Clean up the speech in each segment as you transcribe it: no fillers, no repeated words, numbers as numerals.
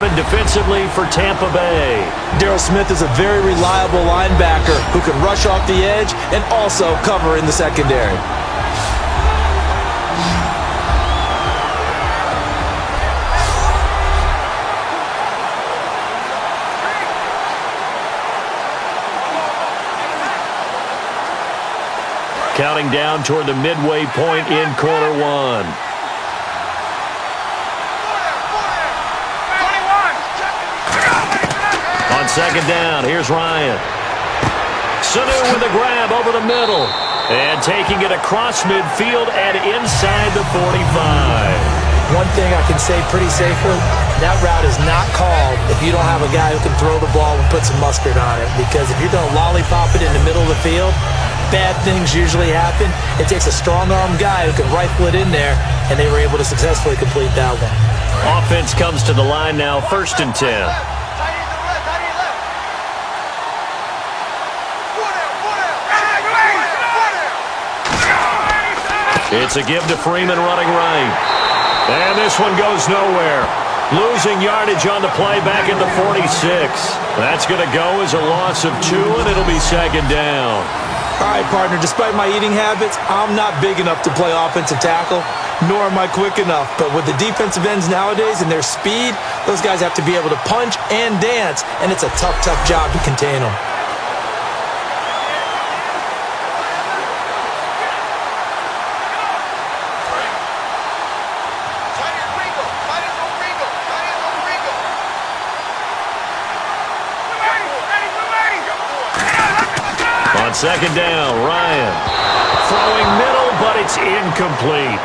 Defensively for Tampa Bay. Darryl Smith is a very reliable linebacker who can rush off the edge and also cover in the secondary. Counting down toward the midway point in quarter one. On second down, here's Ryan. Sanu with a grab over the middle. And taking it across midfield and inside the 45. One thing I can say pretty safely, that route is not called if you don't have a guy who can throw the ball and put some mustard on it. Because if you're going to lollipop it in the middle of the field, bad things usually happen. It takes a strong-arm guy who can rifle it in there, and they were able to successfully complete that one. Offense comes to the line now, 1st and 10. It's a give to Freeman running right. And this one goes nowhere. Losing yardage on the play back at the 46. That's going to go as a loss of 2, and it'll be second down. All right, partner, despite my eating habits, I'm not big enough to play offensive tackle, nor am I quick enough. But with the defensive ends nowadays and their speed, those guys have to be able to punch and dance, and it's a tough, tough job to contain them. On second down, Ryan. Throwing middle, but it's incomplete.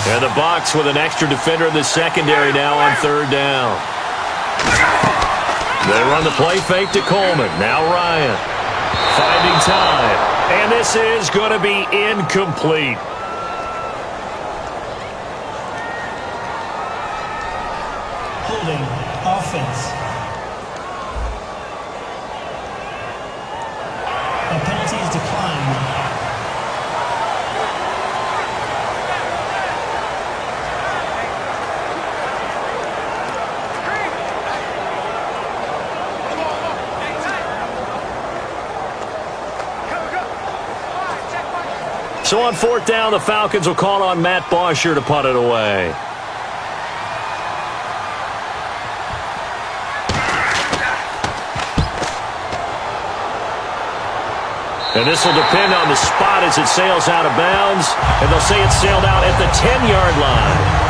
And the box with an extra defender in the secondary now on 3rd down. They run the play fake to Coleman. Now Ryan. Finding time. And this is going to be incomplete. Holding offense. A penalty is declined. So on 4th down, the Falcons will call on Matt Bosher to punt it away. And this will depend on the spot as it sails out of bounds. And they'll say it sailed out at the 10-yard line.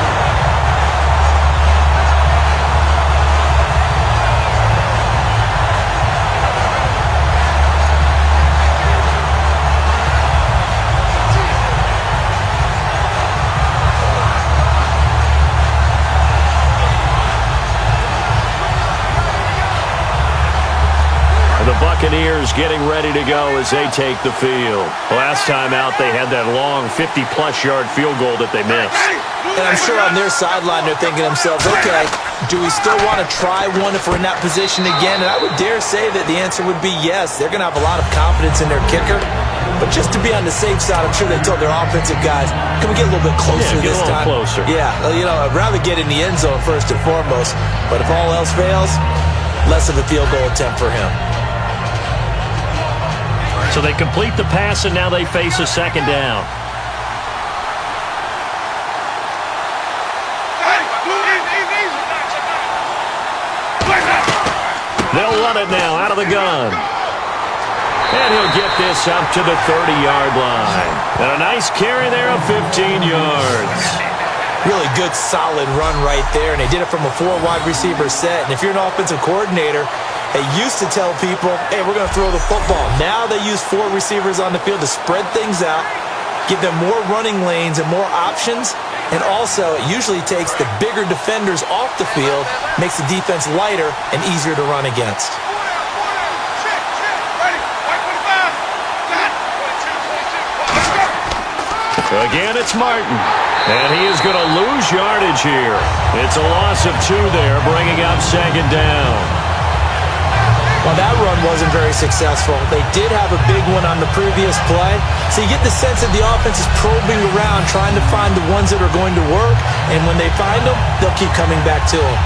Buccaneers getting ready to go as they take the field. Last time out, they had that long 50-plus yard field goal that they missed. And I'm sure on their sideline they're thinking to themselves, okay, do we still want to try one if we're in that position again? And I would dare say that the answer would be yes. They're going to have a lot of confidence in their kicker. But just to be on the safe side, I'm sure they told their offensive guys, can we get a little bit closer this time? Closer. Yeah, you know, I'd rather get in the end zone first and foremost. But if all else fails, less of a field goal attempt for him. So they complete the pass, and now they face a second down. They'll run it now out of the gun. And he'll get this up to the 30-yard line. And a nice carry there of 15 yards. Really good, solid run right there. And they did it from a 4-wide receiver set. And if you're an offensive coordinator, they used to tell people, hey, we're going to throw the football. Now they use 4 receivers on the field to spread things out, give them more running lanes and more options. And also, it usually takes the bigger defenders off the field, makes the defense lighter and easier to run against. Again, it's Martin. And he is going to lose yardage here. It's a loss of 2 there, bringing up second down. Well, that run wasn't very successful. They did have a big one on the previous play. So you get the sense that the offense is probing around, trying to find the ones that are going to work. And when they find them, they'll keep coming back to them.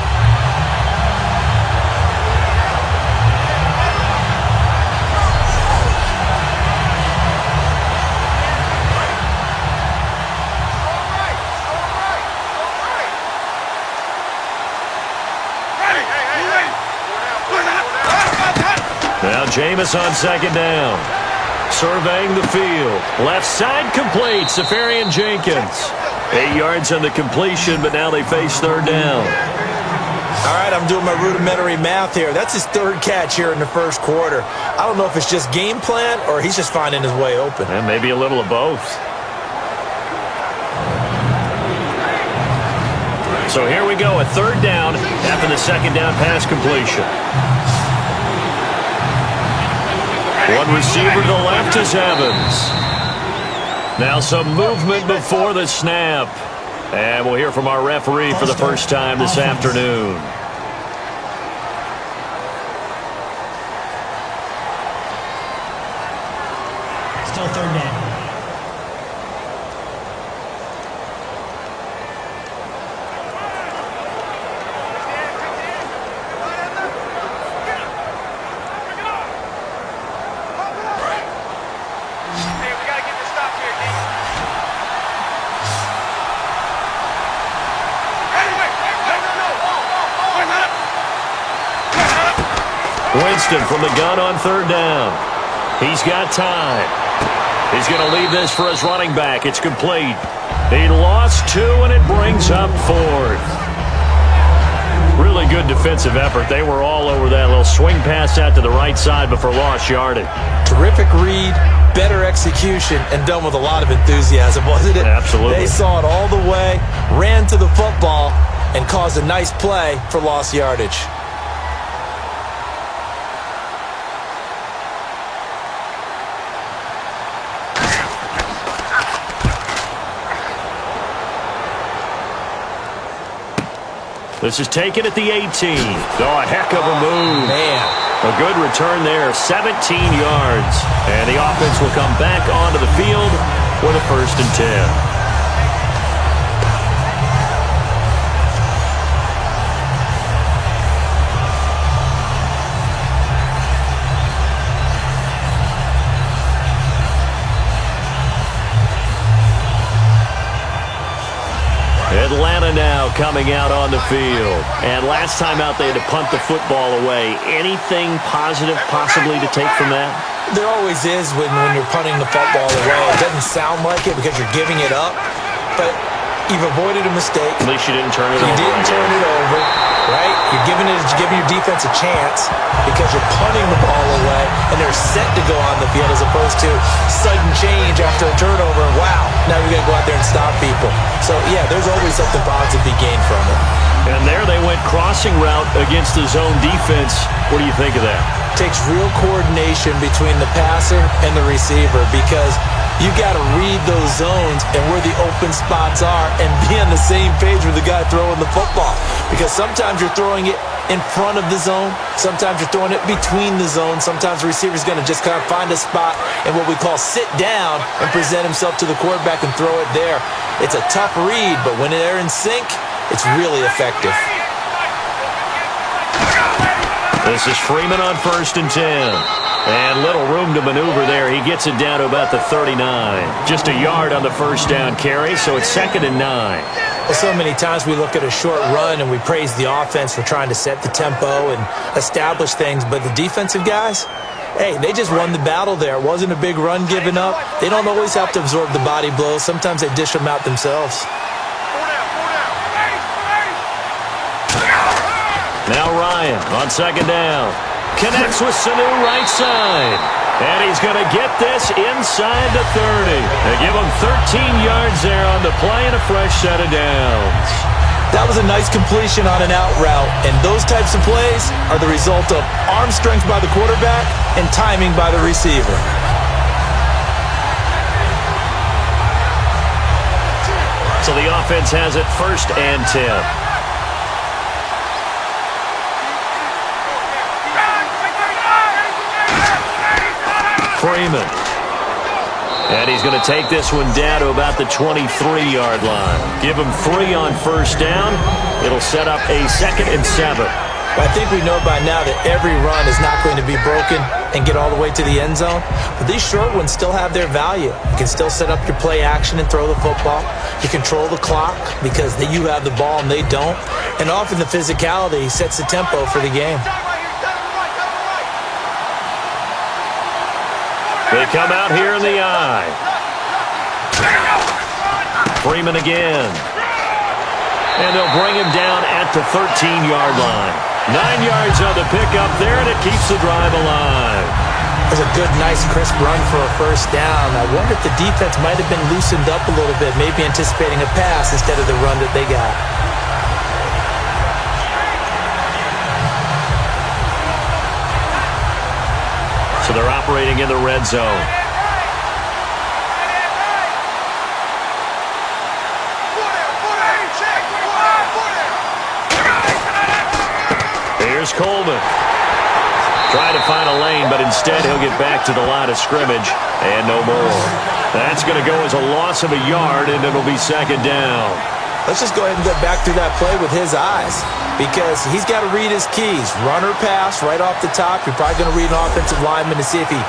Now Jameis on second down. Surveying the field. Left side complete. Safarian Jenkins. 8 yards on the completion, but now they face third down. All right, I'm doing my rudimentary math here. That's his 3rd catch here in the first quarter. I don't know if it's just game plan or he's just finding his way open. And maybe a little of both. So here we go, a third down after the second down pass completion. One receiver to the left is Evans. Now some movement before the snap. And we'll hear from our referee for the first time this afternoon. Still third down. Winston from the gun on third down. He's got time. He's going to leave this for his running back. It's complete. He lost 2, and it brings up 4th. Really good defensive effort. They were all over that little swing pass out to the right side before lost yardage. Terrific read, better execution, and done with a lot of enthusiasm, wasn't it? Absolutely. They saw it all the way, ran to the football, and caused a nice play for lost yardage. This is taken at the 18. Oh, a heck of a move. Man. A good return there, 17 yards. And the offense will come back onto the field with a 1st and 10. Atlanta now coming out on the field. And last time out they had to punt the football away. Anything positive possibly to take from that? There always is when you're punting the football away. It doesn't sound like it because you're giving it up, but you've avoided a mistake. At least you didn't turn it over. You didn't turn it over, right? You're giving your defense a chance because you're punting the ball away, and they're set to go on the field as opposed to sudden change after a turnover. Wow, now you're going to go out there and stop people. So, yeah, there's always something positive to be gained from it. And there they went crossing route against the zone defense. What do you think of that? Takes real coordination between the passer and the receiver because you got to read those zones and where the open spots are and be on the same page with the guy throwing the football. Because sometimes you're throwing it in front of the zone. Sometimes you're throwing it between the zones. Sometimes the receiver's going to just kind of find a spot and what we call sit down and present himself to the quarterback and throw it there. It's a tough read, but when they're in sync, it's really effective. This is Freeman on 1st and 10. And little room to maneuver there. He gets it down to about the 39. Just a yard on the first down carry, so it's 2nd and 9. Well, so many times we look at a short run and we praise the offense for trying to set the tempo and establish things, but the defensive guys, hey, they just won the battle there. It wasn't a big run given up. They don't always have to absorb the body blows. Sometimes they dish them out themselves. Now Ryan on 2nd down. Connects with Sanu right side. And he's going to get this inside the 30. They give him 13 yards there on the play and a fresh set of downs. That was a nice completion on an out route. And those types of plays are the result of arm strength by the quarterback and timing by the receiver. So the offense has it 1st and 10. Freeman. And he's going to take this one down to about the 23-yard line. Give him 3 on 1st down. It'll set up a 2nd and 7. I think we know by now that every run is not going to be broken and get all the way to the end zone. But these short ones still have their value. You can still set up your play action and throw the football. You control the clock because you have the ball and they don't. And often the physicality sets the tempo for the game. They come out here in the eye. Freeman again. And they'll bring him down at the 13-yard line. 9 yards on the pickup there, and it keeps the drive alive. That's a good, nice, crisp run for a 1st down. I wonder if the defense might have been loosened up a little bit, maybe anticipating a pass instead of the run that they got. So they're operating in the red zone. Here's Coleman. Trying to find a lane, but instead he'll get back to the line of scrimmage, and no more. That's going to go as a loss of a yard, and it'll be 2nd down. Let's just go ahead and go back through that play with his eyes because he's got to read his keys. Run or pass right off the top. You're probably going to read an offensive lineman to see if he